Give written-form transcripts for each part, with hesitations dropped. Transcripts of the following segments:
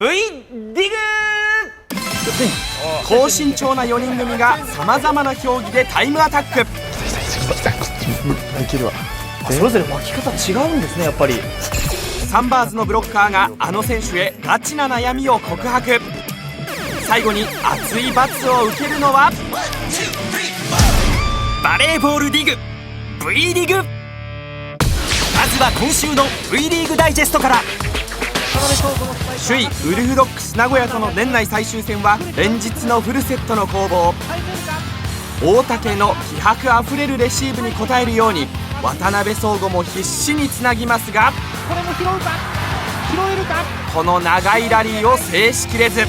V ディグ高身長な4人組がさまざまな競技でタイムアタック。それぞれ巻き方違うんですね。やっぱりサンバーズのブロッカーがあの選手へガチな悩みを告白。最後に熱い罰を受けるのはバレーボールリーグ V リーグ。まずは今週の V リーグダイジェストから。首位ウルフドッグス名古屋との年内最終戦は連日のフルセットの攻防。大竹の気迫あふれるレシーブに応えるように渡辺壮吾も必死につなぎますが、これも拾うか、拾えるか。この長いラリーを制しきれず、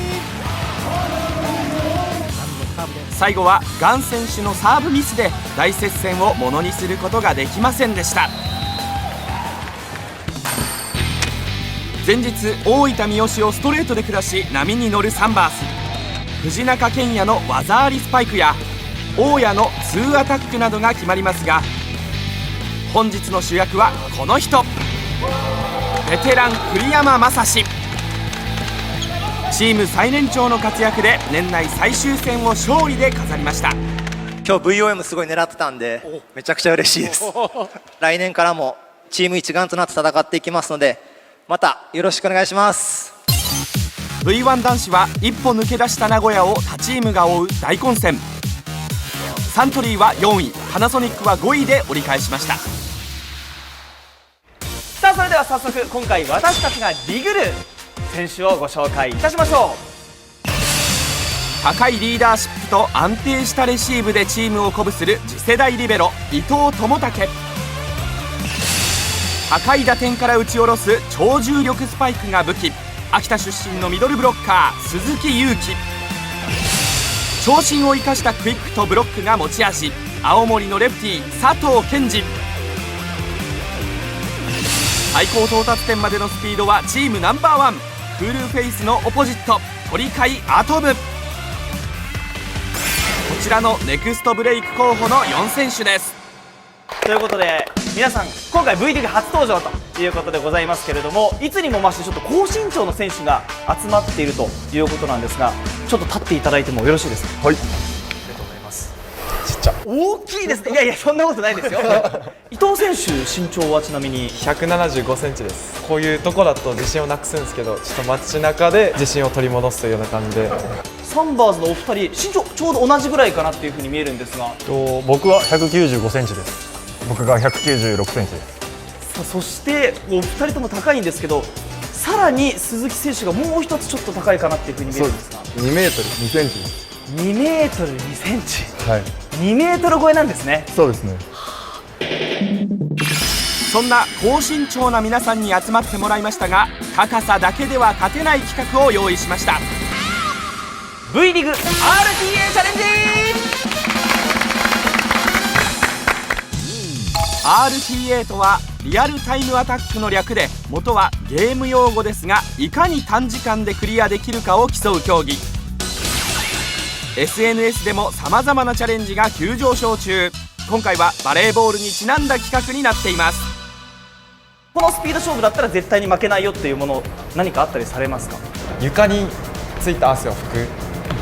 最後はガン選手のサーブミスで大接戦をものにすることができませんでした。前日大分三好をストレートで下し波に乗るサンバース。藤中健也の技ありスパイクや大谷の2アタックなどが決まりますが、本日の主役はこの人、ベテラン栗山雅史。チーム最年長の活躍で年内最終戦を勝利で飾りました。今日 VOM すごい狙ってたんでめちゃくちゃ嬉しいです。来年からもチーム一丸となって戦っていきますので、またよろしくお願いします。 V1 男子は一歩抜け出した名古屋を他チームが追う大混戦。サントリーは4位、パナソニックは5位で折り返しました。さあそれでは早速今回私たちがディグる選手をご紹介いたしましょう。高いリーダーシップと安定したレシーブでチームを鼓舞する次世代リベロ伊藤智武。高い打点から打ち下ろす超重力スパイクが武器、秋田出身のミドルブロッカー鈴木勇樹。長身を生かしたクイックとブロックが持ち味、青森のレフティー佐藤健二。最高到達点までのスピードはチームナンバーワン、クールフェイスのオポジット鳥海アトム。こちらのネクストブレイク候補の4選手です。ということで皆さん今回 V リーグ初登場ということでございますけれども、いつにも増してちょっと高身長の選手が集まっているということなんですが、ちょっと立っていただいてもよろしいですか。はい。ありがとうございます。ちっちゃ大きいですね。いやいやそんなことないですよ。伊藤選手身長はちなみに175センチです。こういうとこだと自信をなくすんですけど、ちょっと街中で自信を取り戻すというような感じで。サンバーズのお二人身長ちょうど同じぐらいかなっていうふうに見えるんですが、僕は195センチです。僕が196センチです。そしてお二人とも高いんですけど、さらに鈴木選手がもう一つちょっと高いかなっていうふうに見えるんですが、2メートル2センチです。2メートル2センチ、はい、2メートル超えなんですね。そうですね。そんな高身長な皆さんに集まってもらいましたが、高さだけでは勝てない企画を用意しました。 V リーグ RTA チャレンジ。 RTA とはリアルタイムアタックの略で、元はゲーム用語ですが、いかに短時間でクリアできるかを競う競技。 SNS でもさまざまなチャレンジが急上昇中。今回はバレーボールにちなんだ企画になっています。このスピード勝負だったら絶対に負けないよっていうもの、何かあったりされますか。床についた汗を拭く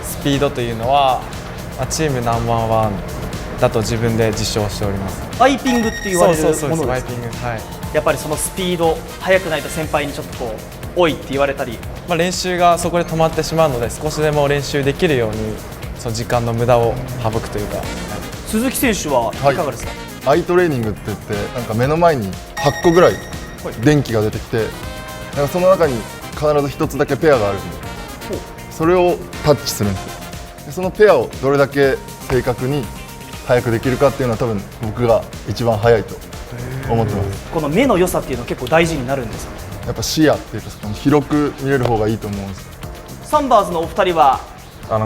スピードというのは、チームナンバーワンだと自分で実証しております。ワイピングって言われるものですか。そうワイピング、はい。やっぱりそのスピード速くないと先輩にちょっとこう多いって言われたり、練習がそこで止まってしまうので、少しでも練習できるようにその時間の無駄を省くというか。鈴木選手はいかがですか。アイトレーニングって言って、なんか目の前に8個ぐらい電気が出てきて、なんかその中に必ず1つだけペアがあるんで、それをタッチするんですよ。でそのペアをどれだけ正確に早くできるかっていうのは多分僕が一番早いと思ってます。この目の良さっていうのは結構大事になるんですか。やっぱ視野っていうか広く見れる方がいいと思うんです。サンバーズのお二人は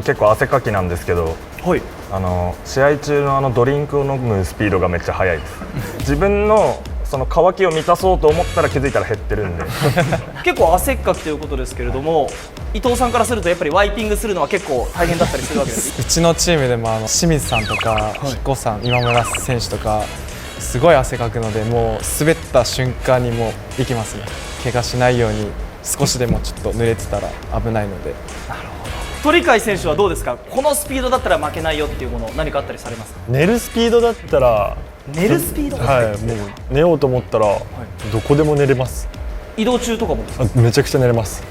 結構汗かきなんですけど、はい、試合中のドリンクを飲むスピードがめっちゃ速いです。自分のその渇きを満たそうと思ったら気づいたら減ってるんで結構汗っかきということですけれども、伊藤さんからするとやっぱりワイピングするのは結構大変だったりするわけですうちのチームでも清水さんとか彦さん、今村選手とかすごい汗かくので、もう滑った瞬間にもう行きますね。怪我しないように少しでもちょっと濡れてたら危ないので。鳥海選手はどうですか、このスピードだったら負けないよっていうもの何かあったりされますか？寝るスピードだったら、寝るスピード、はい、もう寝ようと思ったら、どこでも寝れます。移動中とかもですか？めちゃくちゃ寝れます。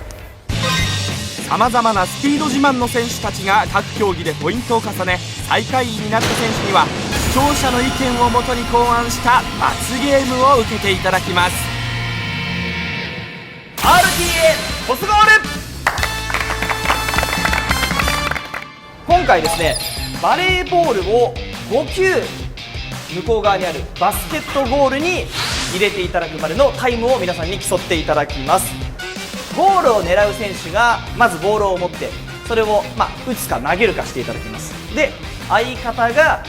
さまざまなスピード自慢の選手たちが各競技でポイントを重ね最下位になった選手には視聴者の意見をもとに考案した罰ゲームを受けていただきます。 RTA トスゴール。今回ですね、バレーボールを5球向こう側にあるバスケットゴールに入れていただくまでのタイムを皆さんに競っていただきます。ゴールを狙う選手がまずボールを持ってそれを打つか投げるかしていただきます。で、相方が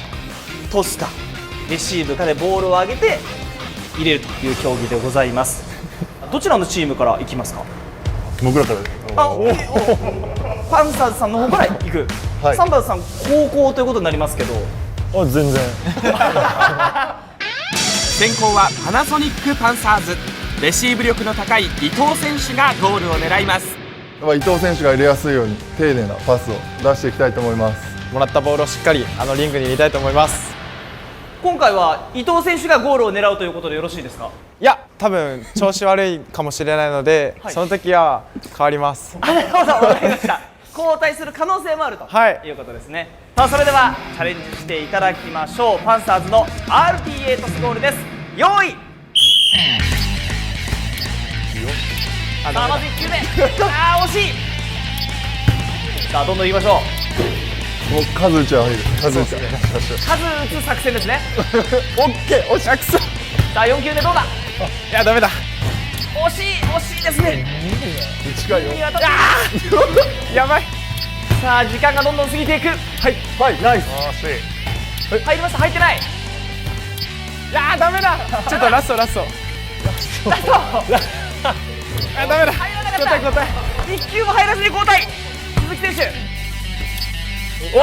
トスかレシーブかでボールを上げて入れるという競技でございます。どちらのチームからいきますか？僕らからパンサーズさんの方から行く、はいサンバーズさん高校ということになりますけど、全然。先攻はパナソニックパンサーズ。レシーブ力の高い伊藤選手がゴールを狙います。伊藤選手が入れやすいように丁寧なパスを出していきたいと思います。もらったボールをしっかりリングに入れたいと思います。今回は伊藤選手がゴールを狙うということでよろしいですか？いや、多分調子悪いかもしれないので、はいその時は変わります。なるほど、わかりました。交代する可能性もあると、はいいうことですね。さあ、それではチャレンジしていただきましょう。パンサーズの RTA トスゴールです。用意。さあ、まず1球目。惜しい。さあ、どんどんいきましょう。もう数打ちは入る。数打ちは。数打つ作戦ですね。オッケー。おしゃくそ。さあ、4球目どうだ。いや、ダメだ。惜しいですね。近いよ。に当たってやばい。さあ、時間がどんどん過ぎていく。はい、ナイス。入りました。入ってない。いやー、ダメだ。ちょっとラスト。ラスト。あ、ダメだ。入らなかった。交代。1球も入らずに交代。鈴木選手。オ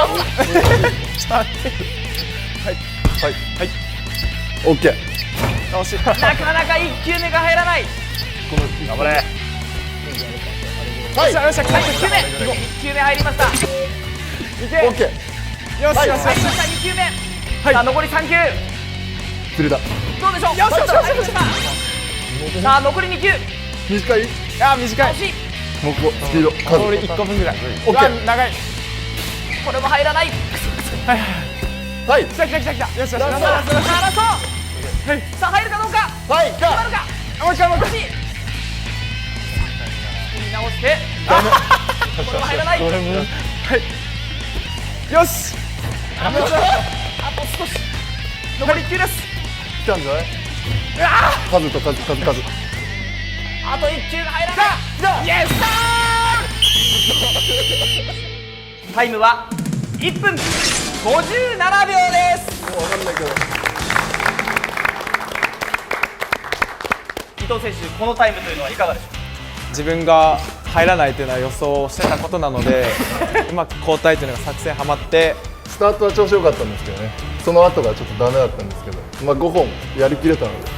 ッケー。惜しい。なかなか1球目が入らない。頑張れ。はい。さあ、1球目。1球目入りました。オッケー。よしよしよし。入りました。2球目。さあ、残り3球。釣れた。どうでしょう。よしよしよし入りましたさあ、残り2球。短い。いやー、短い。惜しい。もうここスピード。数。ボール1個分ぐらい。オッケー。長い。これも入らない。はい。来た。よしよし。さあ、ラスト。さあ、入るかどうか。はい。決まるか。もう一回。惜しい。作り直して。これも入らない。よし。あと少し。残り1球です。来たんじゃない？数と数。あと1球が入らない。イエスタイムは1分57秒です。わかんないけど。伊藤選手、このタイムというのはいかがでしょうか？自分が入らないというのは予想してたことなので、うまく交代というのが作戦はまって、スタートは調子良かったんですけどね。その後がちょっとダメだったんですけど、5本やりきれたので。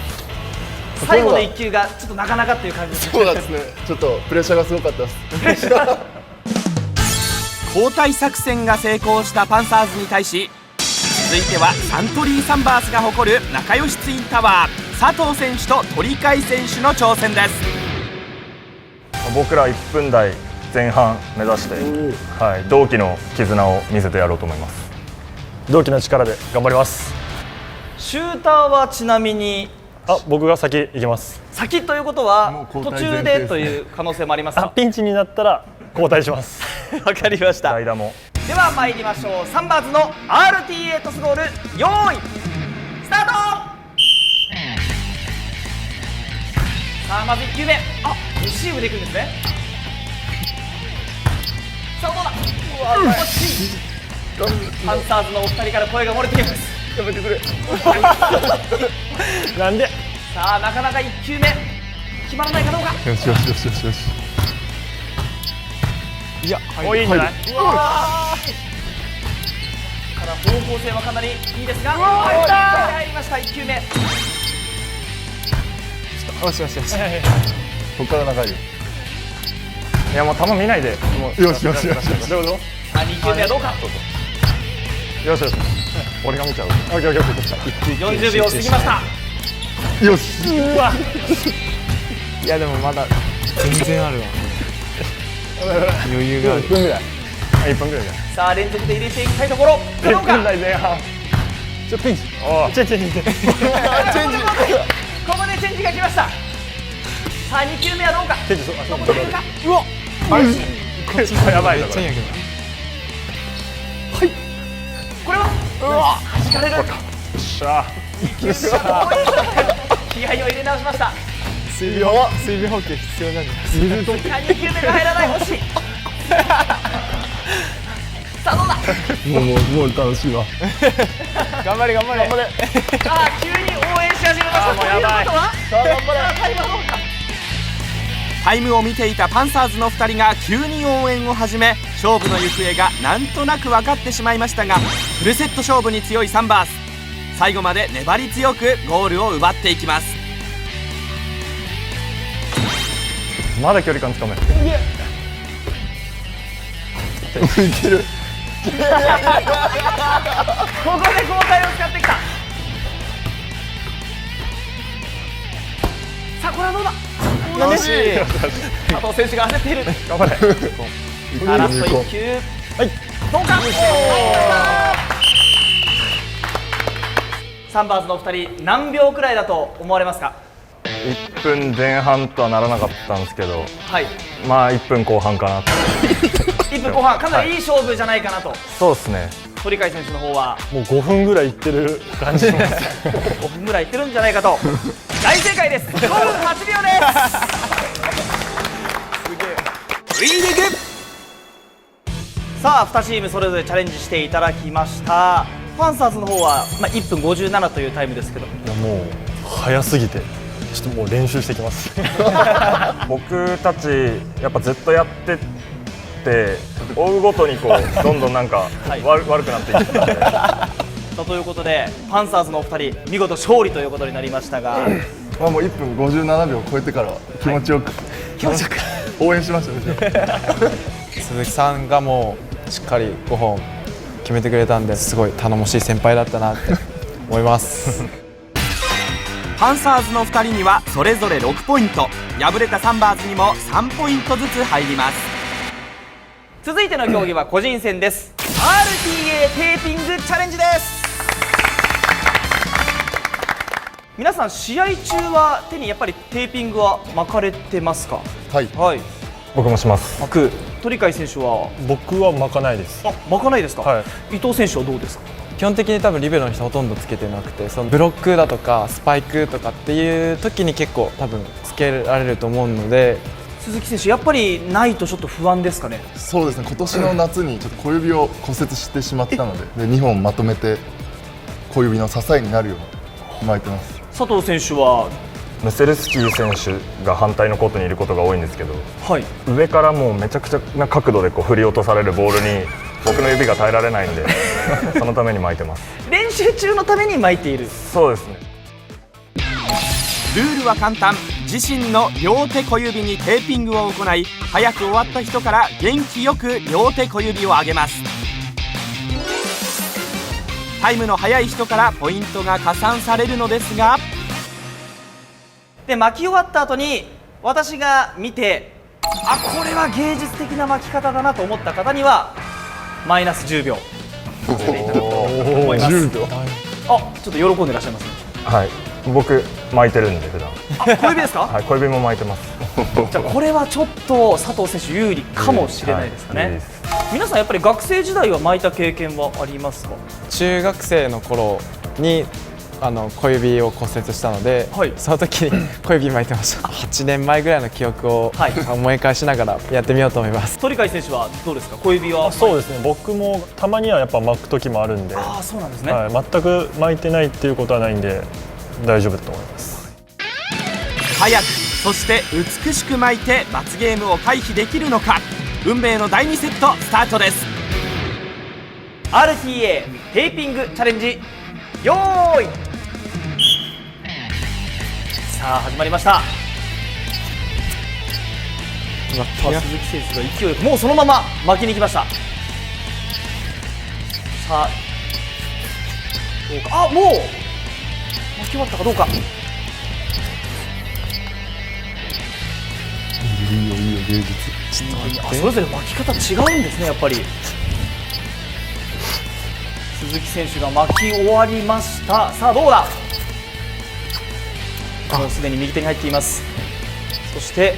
最後の1球がちょっとなかなかっていう感じですね。そうなんですね。ちょっとプレッシャーがすごかったです。交代作戦が成功したパンサーズに対し続いてはサントリーサンバースが誇る仲良しツインタワー佐藤選手と鳥海選手の挑戦です。僕ら1分台前半目指して、同期の絆を見せてやろうと思います。同期の力で頑張ります。シューターはちなみに僕が先行きます。先ということはもう交途代前提中でという可能性もありますか？ピンチになったら交代します。わかりました。代打も。では参りましょう。サンバーズの RTA トスゴール、用意スタート。さあ、まず1球目、レシーブでいくんですね。さあ、どうだ。惜しい。パンサーズのお二人から声が漏れています。やめてくれ。なんで。さあ、なかなか1球目決まらないかどうか。よし。いや、もういいんじゃない。ただ方向性はかなりいいですが、入りました1球目。よし。ここから長いよ。いやもう球見ないでもうよしよしよしどうぞさあ2球目はどうか。よしよし俺が見ちゃうオッケーオッケーオッケー40秒過ぎました。よしうわいやでもまだ全然あるわ余裕がある1分ぐらい1分ぐらいじゃないさあ連続で入れていきたいところ。どう1分か。台前半ちょピンチおいチェンジここでチェンジが来ました。さあ2球目はどうか。チェンジそうどこでいくか。うわこっちもやばいぞこれめっちゃいいやけどこれは弾かれる。よっしゃ気合を入れ直しました。水分補給必要なんじゃないさあ2球目が入らない。惜しい。さあどうだ。もう楽しいわ頑張れ頑張れさあ急に応援し始めました。もうやばいということはさあタイムはどうか。タイムを見ていたパンサーズの2人が急に応援を始め、勝負の行方がなんとなく分かってしまいましたが、フルセット勝負に強いサンバース、最後まで粘り強くゴールを奪っていきます。まだ距離感つかめるいけるここで交代を使ってきた。さあこれはどうだ。楽しい佐藤選手が焦っている。頑張れラスト1球。どうか。サンバーズのお二人何秒くらいだと思われますか。 1分前半とはならなかったんですけどはい。まあ1分後半かなと1分後半かなりいい勝負じゃないかなと。そうですね鳥海選手の方はもう5分ぐらいいってる感じします5分ぐらいいってるんじゃないかと。大正解です。5分8秒です。 V リーグさあ2チームそれぞれチャレンジしていただきました。パンサーズの方は、1分57というタイムですけど、いやもう早すぎてちょっともう練習してきます僕たちやっぱずっとやってって追うごとにこうどんどんなんかはい悪くなっていったんでさあということでパンサーズのお二人見事勝利ということになりましたがまあもう1分57秒超えてからは気持ちよく、応援しましたね鈴木さんがもうしっかり5本決めてくれたんで、すごい頼もしい先輩だったなって思いますパンサーズの2人にはそれぞれ6ポイント、敗れたサンバーズにも3ポイントずつ入ります。続いての競技は個人戦です。 RTA テーピングチャレンジです。皆さん試合中は手にやっぱりテーピングは巻かれてますか。はいはい。僕もします巻く。鳥海選手は僕は巻かないです巻かないですか。はい伊藤選手はどうですか。基本的に多分リベロの人ほとんどつけてなくて、そのブロックだとかスパイクとかっていう時に結構多分つけられると思うので、鈴木選手やっぱりないとちょっと不安ですかね。そうですね、今年の夏にちょっと小指を骨折してしまったので、2本まとめて小指の支えになるように巻いてます。佐藤選手はムセルスキー選手が反対のコートにいることが多いんですけど、はい上からもうめちゃくちゃな角度でこう振り落とされるボールに僕の指が耐えられないんでそのために巻いてます。練習中のために巻いている。そうですねルールは簡単。自身の両手小指にテーピングを行い、早く終わった人から元気よく両手小指を上げます。タイムの速い人からポイントが加算されるのですが、で巻き終わった後に私が見て、あ、これは芸術的な巻き方だなと思った方にはマイナス10秒させていただくと思います。10秒あ、ちょっと喜んでらっしゃいますね。はい僕巻いてるんで普段あ、小指ですか。はい小指も巻いてますじゃあこれはちょっと佐藤選手有利かもしれないですかね。はいいいです皆さんやっぱり学生時代は巻いた経験はありますか。中学生の頃に小指を骨折したので、はいその時に小指巻いてました8年前ぐらいの記憶をはい思い返しながらやってみようと思います鳥海選手はどうですか。小指はそうですね、僕もたまにはやっぱ巻く時もあるんで、ああ、そうなんですね。はい、全く巻いてないっていうことはないんで大丈夫だと思います。早くそして美しく巻いて罰ゲームを回避できるのか。運命の第2セットスタートです。 RTA テーピングチャレンジ、よーい、さあ始まりました。さあ鈴木選手が勢いよくもうそのまま巻きに行きました。さあどうか、あ、もう巻き終わったかどうか。いいよいいよ芸術。あ、それぞれ巻き方違うんですね、やっぱり。鈴木選手が巻き終わりました。さあどうだ。もうすでに右手に入っています。そして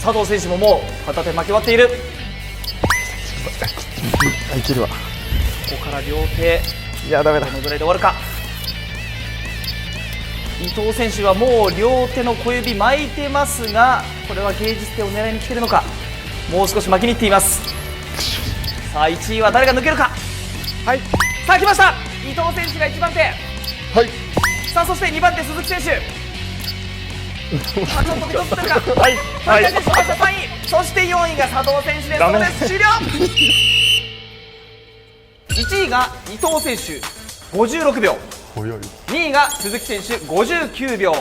佐藤選手ももう片手巻き終わっている。いけるわ。ここから両手、いやダメだどのぐらいで終わるか。伊藤選手はもう両手の小指巻いてますが、これは芸術点を狙いに来ているのか。もう少し巻きにいっています。さあ1位は誰が抜けるか。はい。さあ来ました。伊藤選手が1番手。はい。さあそして2番手鈴木選手。あ、ちょっと見とってるか。はいはい3位、そして4位が佐藤選手です。ダメそうです、終了。1位が伊藤選手56秒、早い。 2位が鈴木選手59秒、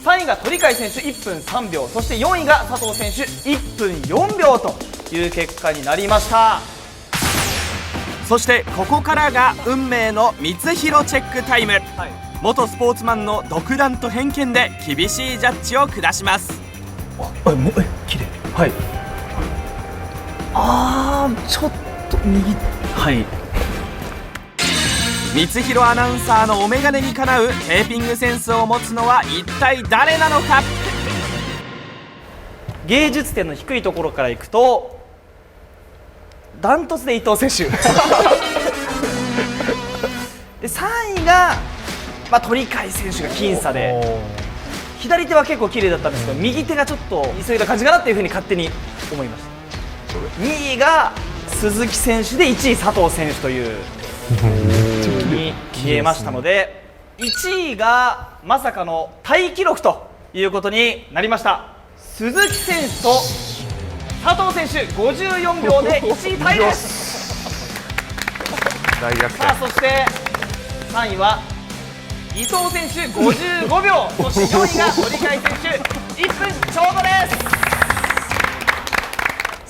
3位が鳥海選手1分3秒、そして4位が佐藤選手1分4秒という結果になりました。そしてここからが運命の光弘チェックタイム。元スポーツマンの独断と偏見で厳しいジャッジを下します。綺麗。はい。ちょっと右。はい。光弘アナウンサーのお眼鏡にかなうテーピングセンスを持つのは一体誰なのか。芸術点の低いところからいくとダントツで伊藤選手で3位が、鳥海選手が僅差で、左手は結構綺麗だったんですけど、右手がちょっと急いだ感じかなっていうふうに勝手に思いました。2位が鈴木選手で1位佐藤選手というに見えましたので、1位がまさかのタイ記録ということになりました。鈴木選手と佐藤選手54秒で1位タイです。大逆転。さあそして3位は伊藤選手55秒、そして4位が鳥海選手1分ちょうどです。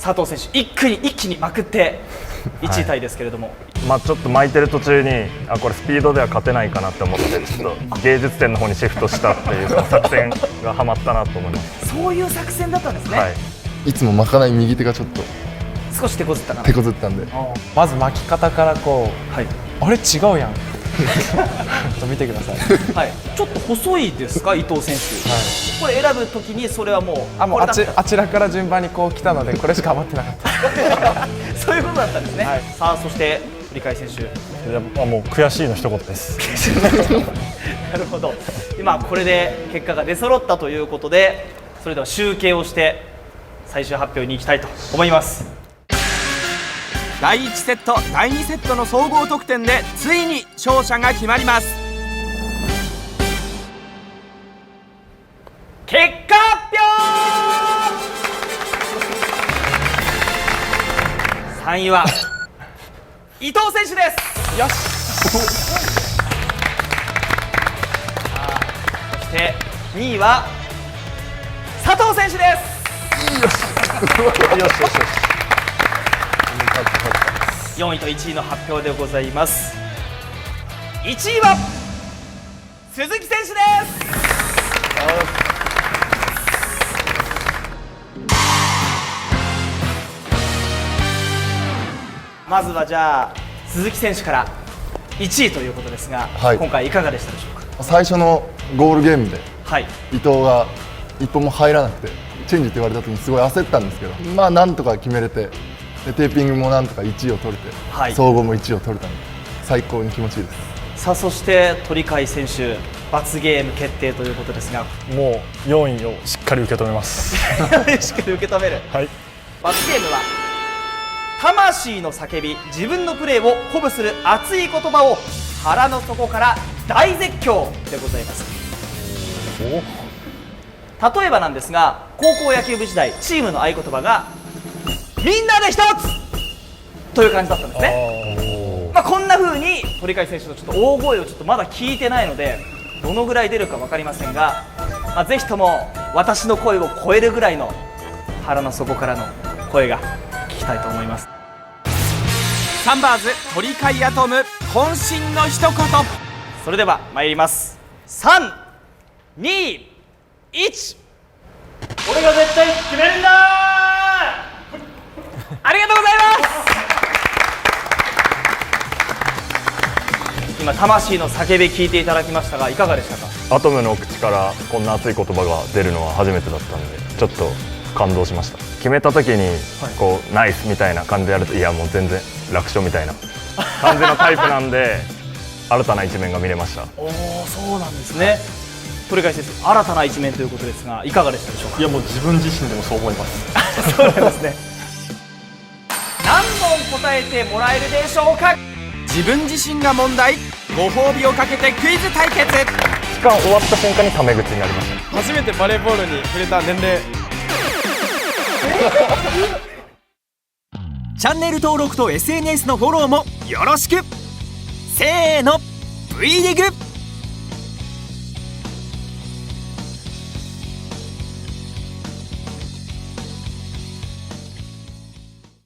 佐藤選手一気にまくって1位タイですけれども、ちょっと巻いてる途中にこれスピードでは勝てないかなって思ってちょっと芸術点の方にシフトしたっていう作戦がはまったなと思います。そういう作戦だったんですね。はい、いつも巻かない右手がちょっと少し手こずったかな。手こずったんで、まず巻き方からこう、はい、あれ違うやん。ちょっと見てください。はい、ちょっと細いですか伊藤選手。これ選ぶときにそれはもうもうあちらから順番にこう来たのでこれしか余ってなかった。そういうことだったんですね。はい、さあそして鳥海選手。もう悔しいの一言です。なるほど。今これで結果が出揃ったということで、それでは集計をして最終発表に行きたいと思います。第1セット第2セットの総合得点でついに勝者が決まります。結果発表。3位は伊藤選手です。よし。そして2位は佐藤選手です。よしよしよし。4位と1位の発表でございます。1位は鈴木選手です。まずはじゃあ鈴木選手から1位ということですが、はい、今回いかがでしたでしょうか。最初のゴールゲームで、はい、伊藤が一歩も入らなくてチェンジって言われた時にすごい焦ったんですけど、なんとか決めれて、でテーピングもなんとか1位を取れて、はい、総合も1位を取れたので最高に気持ちいいです。さあそして鳥海選手罰ゲーム決定ということですが、もう4位をしっかり受け止めます。しっかり受け止める。はい、罰ゲームは魂の叫び、自分のプレーを鼓舞する熱い言葉を腹の底から大絶叫でございます。例えばなんですが、高校野球部時代チームの合言葉がみんなで一つという感じだったんですね。こんな風に鳥海選手のちょっと大声をちょっとまだ聞いてないのでどのぐらい出るか分かりませんが、ぜひとも私の声を超えるぐらいの腹の底からの声が聞きたいと思います。サンバーズ鳥飼アトム渾身の一言。それでは参ります。3、2、1。俺が絶対決めるんだありがとうございます。今魂の叫び聞いていただきましたが、いかがでしたか？アトムの口からこんな熱い言葉が出るのは初めてだったんで、ちょっと感動しました。決めた時にこう、ナイスみたいな感じでやると、いやもう全然楽勝みたいな感じのタイプなんで新たな一面が見れました。おお、そうなんですね。鳥飼先生、新たな一面ということですが、いかがでしたでしょうか？いやもう自分自身でもそう思います。そうなんですね。何問答えてもらえるでしょうか？自分自身が問題、ご褒美をかけてクイズ対決。期間終わった瞬間にタメ口になりました。初めてバレーボールに触れた年齢。チャンネル登録と SNS のフォローもよろしく。せーの、Vリーグ